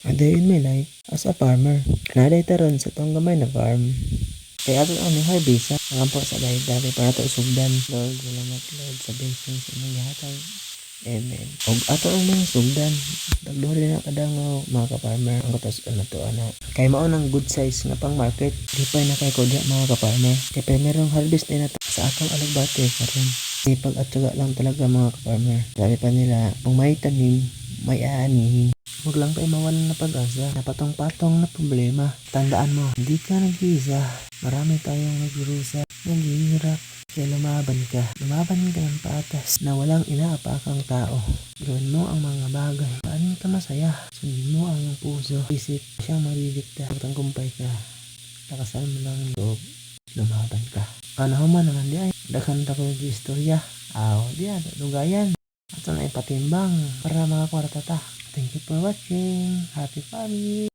A day in my life as a farmer. Naday taron sa tong gamay na farm. Kaya ato ang harvest ang po sa life dati para to sugdan. Lord, salamat Lord sa blessings sa inyong gihatag. Amen. Og ato ang mga sugdan. Dagdo rin na kada nga mga ka-farmer ang katas na to ana. Kay mao nang good size nga pang market. Di pa na kay kodya mga ka-farmer. Kay primerong harvest din na sa atong alugbate karon. Sipag at syaga lang talaga mga ka-farmer. Sabi pa nila, kung may tanim, may aanihin. Huwag lang kayo mawalan na pag-asa. Napatong-patong na problema. Tandaan mo, hindi ka nag-iisa. Marami tayong nagrurusa, naghihirap. Kaya lumaban ka. Lumaban ka ng patas na walang inaapakang tao. Gawin mo ang mga bagay. Paano ka masaya? Sundin mo ang iyong puso. Isip siyang maridikta. Magtangkumpay ka. Lakasan mo lang ang loob. Lumaban ka. Ano man naman di ay. Dakan ko yung istorya. Di yan. Lugayan. At na ipatimbang para mga kwarta ta. Thank you for watching. Happy farming!